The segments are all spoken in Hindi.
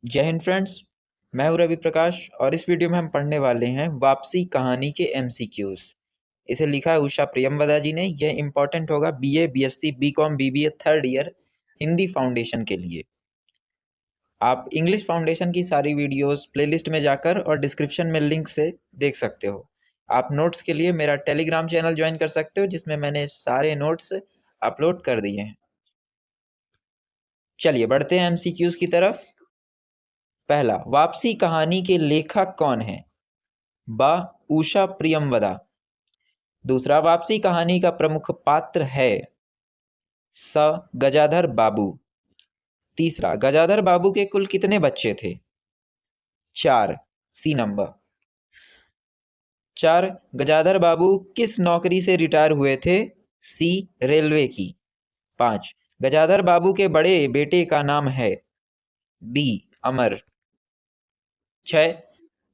जय हिंद फ्रेंड्स। मैं हूं रवि प्रकाश और इस वीडियो में हम पढ़ने वाले हैं वापसी कहानी के एमसीक्यूज। इसे लिखा है उषा प्रियमवदा जी ने। यह इंपॉर्टेंट होगा BA, BSc, BCom, BBA third year Hindi foundation के लिए। आप इंग्लिश फाउंडेशन की सारी वीडियोस प्लेलिस्ट में जाकर और डिस्क्रिप्शन में लिंक से देख सकते हो। आप नोट्स के लिए मेरा टेलीग्राम चैनल ज्वाइन कर सकते हो, जिसमें मैंने सारे नोट्स अपलोड कर दिए हैं। चलिए बढ़ते हैं एमसीक्यूज की तरफ। पहला, वापसी कहानी के लेखक कौन है? बा उषा प्रियमवदा। दूसरा, वापसी कहानी का प्रमुख पात्र है स गजाधर बाबू। तीसरा, गजाधर बाबू के कुल कितने बच्चे थे? 4, सी नंबर। 4, गजाधर बाबू किस नौकरी से रिटायर हुए थे? सी, रेलवे की। 5, गजाधर बाबू के बड़े बेटे का नाम है? बी, अमर। 6,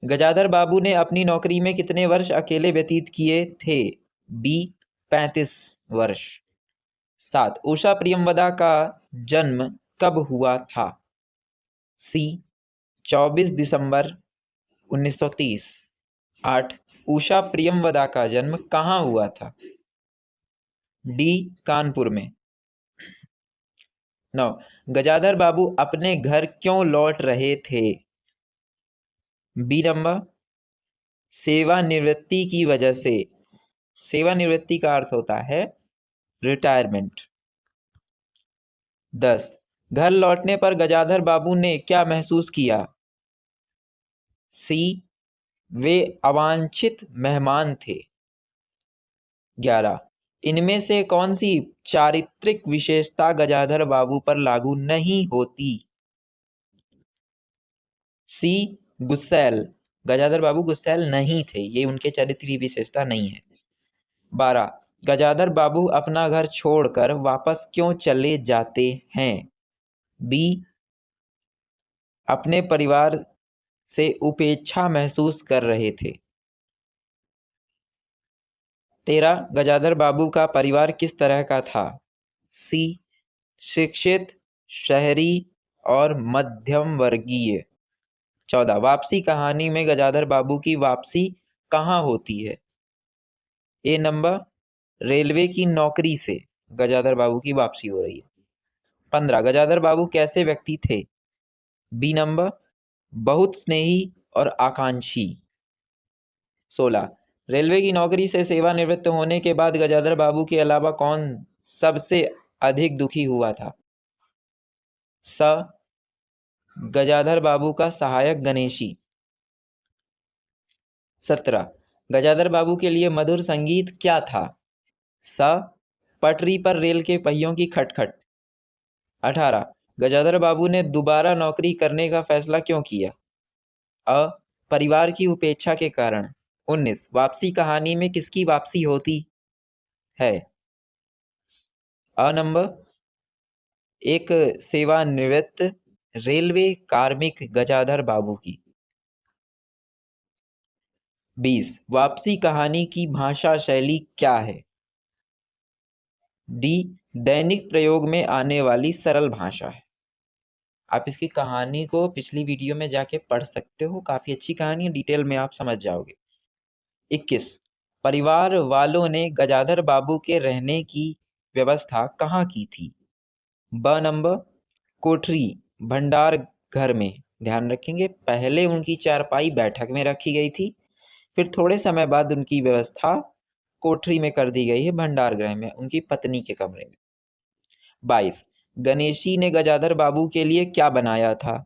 गजाधर बाबू ने अपनी नौकरी में कितने वर्ष अकेले व्यतीत किए थे? बी, 35 वर्ष। 7, उषा प्रियमवदा का जन्म कब हुआ था? सी, 24 दिसंबर 1930। 8, उषा प्रियमवदा का जन्म कहाँ हुआ था? डी, कानपुर में। 9, गजाधर बाबू अपने घर क्यों लौट रहे थे? बी नंबर, सेवानिवृत्ति की वजह से। सेवानिवृत्ति का अर्थ होता है रिटायरमेंट। 10, घर लौटने पर गजाधर बाबू ने क्या महसूस किया? सी, वे अवांछित मेहमान थे। 11, इनमें से कौन सी चारित्रिक विशेषता गजाधर बाबू पर लागू नहीं होती? सी, गुस्सैल। गजाधर बाबू गुस्सैल नहीं थे, ये उनके चरित्र की विशेषता नहीं है। 12, गजाधर बाबू अपना घर छोड़कर वापस क्यों चले जाते हैं? बी, अपने परिवार से उपेक्षा महसूस कर रहे थे। 13, गजाधर बाबू का परिवार किस तरह का था? सी, शिक्षित, शहरी और मध्यम वर्गीय। 14, वापसी कहानी में गजाधर बाबू की वापसी कहाँ होती है? ए नंबर, रेलवे की नौकरी से गजाधर बाबू की वापसी हो रही है। 15, गजाधर बाबू कैसे व्यक्ति थे? बी नंबर, बहुत स्नेही और आकांक्षी। 16, रेलवे की नौकरी से सेवानिवृत्त होने के बाद गजाधर बाबू के अलावा कौन सबसे अधिक दुखी हुआ था? स, गजाधर बाबू का सहायक गणेशी। 17, गजाधर बाबू के लिए मधुर संगीत क्या था? स, पटरी पर रेल के पहियों की खटखट। 18, गजाधर बाबू ने दोबारा नौकरी करने का फैसला क्यों किया? अ, परिवार की उपेक्षा के कारण। 19, वापसी कहानी में किसकी वापसी होती है? अ नंबर, एक सेवानिवृत्त रेलवे कार्मिक गजाधर बाबू की। 20, वापसी कहानी की भाषा शैली क्या है? डी, दैनिक प्रयोग में आने वाली सरल भाषा है। आप इसकी कहानी को पिछली वीडियो में जाके पढ़ सकते हो, काफी अच्छी कहानी है, डिटेल में आप समझ जाओगे। 21, परिवार वालों ने गजाधर बाबू के रहने की व्यवस्था कहाँ की थी? ब नंबर, कोठरी भंडार घर में। ध्यान रखेंगे, पहले उनकी चारपाई बैठक में रखी गई थी, फिर थोड़े समय बाद उनकी व्यवस्था कोठरी में कर दी गई है, भंडार गृह में, उनकी पत्नी के कमरे में। 22, गणेशी ने गजाधर बाबू के लिए क्या बनाया था?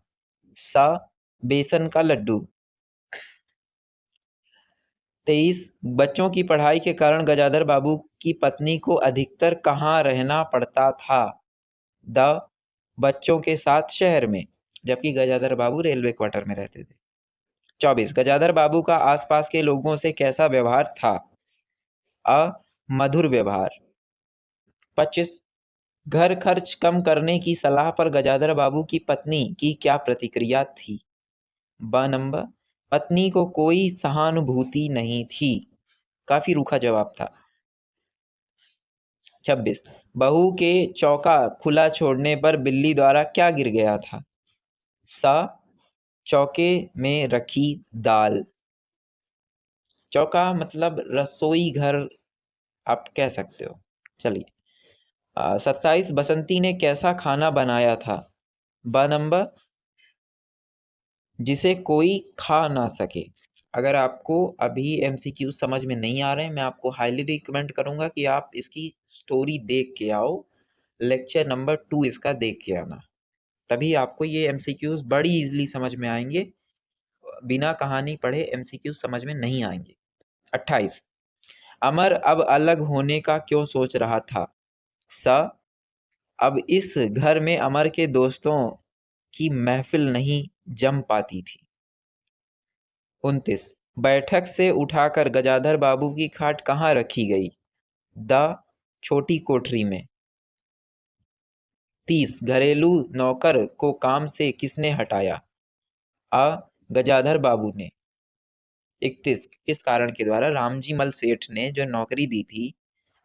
सा, बेसन का लड्डू। 23, बच्चों की पढ़ाई के कारण गजाधर बाबू की पत्नी को अधिकतर कहाँ रहना पड़ता था? द, बच्चों के साथ शहर में, जबकि गजाधर बाबू रेलवे क्वार्टर में रहते थे। 24, गजाधर बाबू का आसपास के लोगों से कैसा व्यवहार था? अ, मधुर व्यवहार। 25, घर खर्च कम करने की सलाह पर गजाधर बाबू की पत्नी की क्या प्रतिक्रिया थी? ब नंबर, पत्नी को कोई सहानुभूति नहीं थी, काफी रूखा जवाब था। 26, बहू के चौका खुला छोड़ने पर बिल्ली द्वारा क्या गिर गया था? स, चौके में रखी दाल। चौका मतलब रसोई घर आप कह सकते हो। चलिए 27 बसंती ने कैसा खाना बनाया था? ब नंबर जिसे कोई खा ना सके। अगर आपको अभी एमसीक्यू समझ में नहीं आ रहे हैं, मैं आपको हाईली रिकमेंड करूंगा कि आप इसकी स्टोरी देख के आओ। लेक्चर नंबर 2 इसका देख के आना, तभी आपको ये एमसीक्यूज बड़ी इजीली समझ में आएंगे। बिना कहानी पढ़े एमसीक्यू समझ में नहीं आएंगे। 28 अमर अब अलग होने का क्यों सोच रहा था? स अब इस घर में अमर के दोस्तों की महफिल नहीं जम पाती थी। 29 बैठक से उठाकर गजाधर बाबू की खाट कहाँ रखी गई? द छोटी कोठरी में। 30 घरेलू नौकर को काम से किसने हटाया? अ गजाधर बाबू ने। 31 किस कारण के द्वारा रामजी मल सेठ ने जो नौकरी दी थी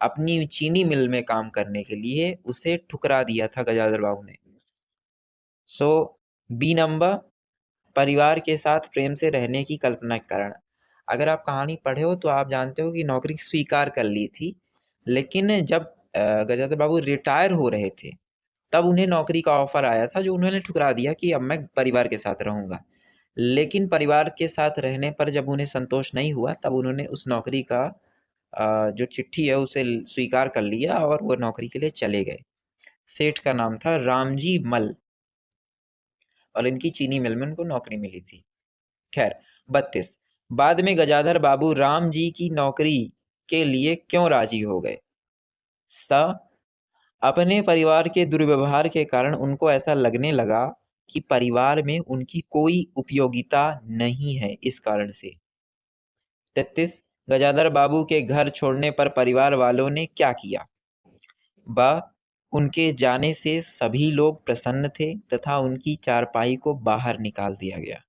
अपनी चीनी मिल में काम करने के लिए, उसे ठुकरा दिया था गजाधर बाबू ने? सो बी नंबर परिवार के साथ प्रेम से रहने की कल्पना के कारण। अगर आप कहानी पढ़े हो तो आप जानते हो कि नौकरी स्वीकार कर ली थी, लेकिन जब गजाधर बाबू रिटायर हो रहे थे तब उन्हें नौकरी का ऑफर आया था, जो उन्होंने ठुकरा दिया कि अब मैं परिवार के साथ रहूंगा। लेकिन परिवार के साथ रहने पर जब उन्हें संतोष नहीं हुआ तब उन्होंने उस नौकरी का जो चिट्ठी है उसे स्वीकार कर लिया और वो नौकरी के लिए चले गए। सेठ का नाम था रामजी मल और इनकी चीनी मिल में उनको नौकरी मिली थी। खैर 32 बाद में गजाधर बाबू राम जी की नौकरी के लिए क्यों राजी हो गए? स अपने परिवार के दुर्व्यवहार के कारण उनको ऐसा लगने लगा कि परिवार में उनकी कोई उपयोगिता नहीं है, इस कारण से। 33 गजाधर बाबू के घर छोड़ने पर परिवार वालों ने क्या किया? ब उनके जाने से सभी लोग प्रसन्न थे तथा उनकी चारपाई को बाहर निकाल दिया गया।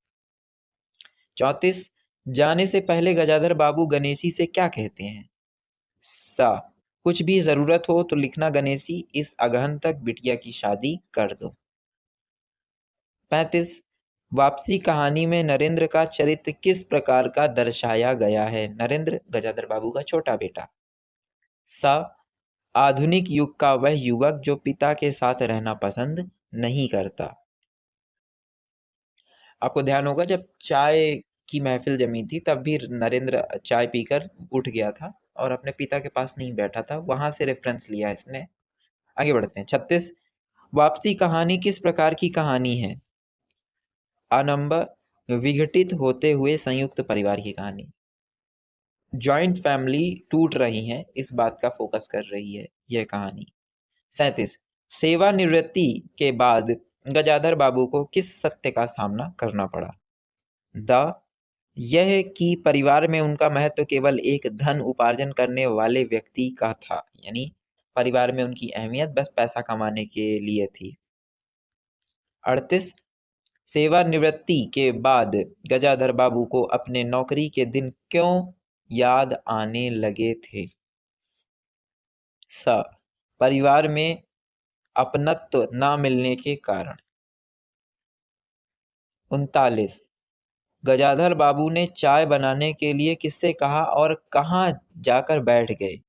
34 जाने से पहले गजाधर बाबू गणेशी से क्या कहते हैं? सा कुछ भी जरूरत हो तो लिखना गणेशी, इस अगहन तक बिटिया की शादी कर दो। 35 वापसी कहानी में नरेंद्र का चरित्र किस प्रकार का दर्शाया गया है? नरेंद्र गजाधर बाबू का छोटा बेटा। सा आधुनिक युग का वह युवक जो पिता के साथ रहना पसंद नहीं करता। आपको ध्यान होगा जब चाय की महफिल जमी थी तब भी नरेंद्र चाय पीकर उठ गया था और अपने पिता के पास नहीं बैठा था, वहां से रेफरेंस लिया इसने। आगे बढ़ते हैं। 36 वापसी कहानी किस प्रकार की कहानी है? आ नंबर विघटित होते हुए संयुक्त परिवार की कहानी। जॉइंट फैमिली टूट रही है, इस बात का फोकस कर रही है यह कहानी। 37 सेवानिवृत्ति के बाद गजाधर बाबू को किस सत्य का सामना करना पड़ा? द यह कि परिवार में उनका महत्व केवल एक धन उपार्जन करने वाले व्यक्ति का था, यानी परिवार में उनकी अहमियत बस पैसा कमाने के लिए थी। 38 सेवानिवृत्ति के बाद गजाधर बाबू को अपने नौकरी के दिन क्यों याद आने लगे थे? स परिवार में अपनत्व न मिलने के कारण। 39 गजाधर बाबू ने चाय बनाने के लिए किससे कहा और कहाँ जाकर बैठ गए?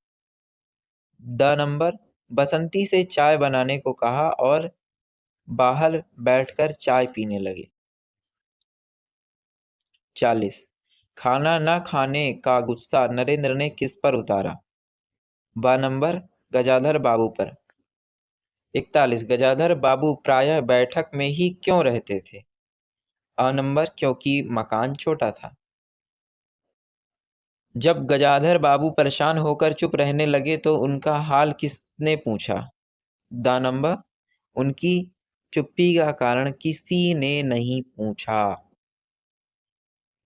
द नंबर बसंती से चाय बनाने को कहा और बाहर बैठकर चाय पीने लगे। 40 खाना न खाने का गुस्सा नरेंद्र ने किस पर उतारा? ब नंबर गजाधर बाबू पर। 41 गजाधर बाबू प्रायः बैठक में ही क्यों रहते थे? अ नंबर क्योंकि मकान छोटा था। जब गजाधर बाबू परेशान होकर चुप रहने लगे तो उनका हाल किसने पूछा? द नंबर उनकी चुप्पी का कारण किसी ने नहीं पूछा।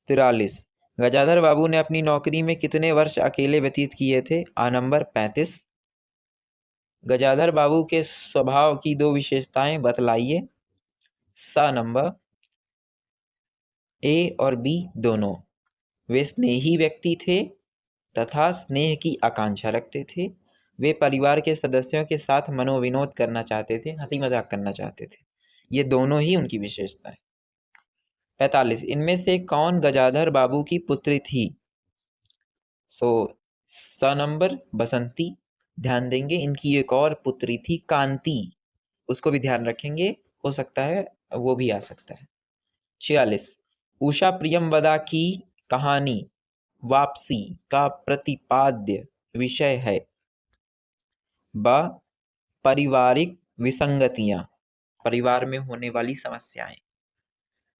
43 गजाधर बाबू ने अपनी नौकरी में कितने वर्ष अकेले व्यतीत किए थे? आ नंबर 35 गजाधर बाबू के स्वभाव की दो विशेषताएं बतलाइए। स नंबर ए और बी दोनों। वे स्नेही व्यक्ति थे तथा स्नेह की आकांक्षा रखते थे। वे परिवार के सदस्यों के साथ मनोविनोद करना चाहते थे, हंसी मजाक करना चाहते थे। ये दोनों ही उनकी विशेषता है। 45 इनमें से कौन गजाधर बाबू की पुत्री थी? सो स नंबर बसंती। ध्यान देंगे इनकी एक और पुत्री थी कांति, उसको भी ध्यान रखेंगे, हो सकता है वो भी आ सकता है। 46 उषा प्रियमवदा की कहानी वापसी का प्रतिपाद्य विषय है? ब पारिवारिक विसंगतियां, परिवार में होने वाली समस्याएं।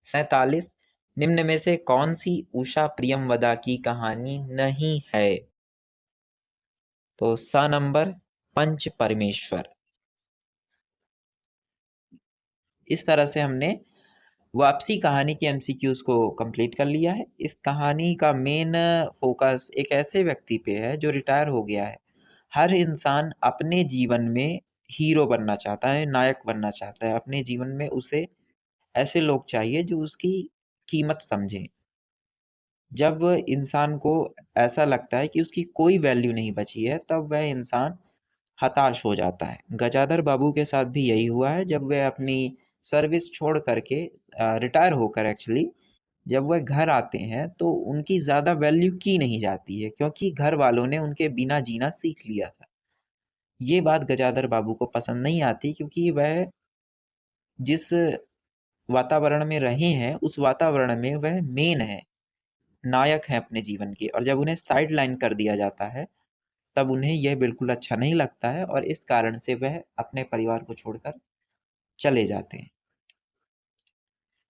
47 निम्न में से कौन सी उषा प्रियमवदा की कहानी नहीं है? तो स नंबर पंच परमेश्वर। इस तरह से हमने वापसी कहानी के एमसीक्यूज को कंप्लीट कर लिया है। इस कहानी का मेन फोकस एक ऐसे व्यक्ति पे है जो रिटायर हो गया है। हर इंसान अपने जीवन में हीरो बनना चाहता है, नायक बनना चाहता है। अपने जीवन में उसे ऐसे लोग चाहिए जो उसकी कीमत समझें। जब इंसान को ऐसा लगता है कि उसकी कोई वैल्यू नहीं बची है, तब वह इंसान हताश हो जाता है। गजाधर बाबू के साथ भी यही हुआ है। जब वह अपनी सर्विस छोड़ करके रिटायर होकर एक्चुअली जब वह घर आते हैं तो उनकी ज़्यादा वैल्यू की नहीं जाती है, क्योंकि घर वालों ने उनके बिना जीना सीख लिया था। ये बात गजाधर बाबू को पसंद नहीं आती, क्योंकि वह जिस वातावरण में रहे हैं उस वातावरण में वह मेन है, नायक है अपने जीवन के, और जब उन्हें साइड लाइन कर दिया जाता है तब उन्हें यह बिल्कुल अच्छा नहीं लगता है, और इस कारण से वह अपने परिवार को छोड़कर चले जाते हैं।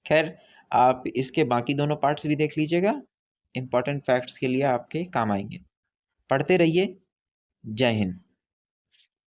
खैर, आप इसके बाकी दोनों पार्ट्स भी देख लीजिएगा, इंपॉर्टेंट फैक्ट्स के लिए आपके काम आएंगे। पढ़ते रहिए। जय हिंद।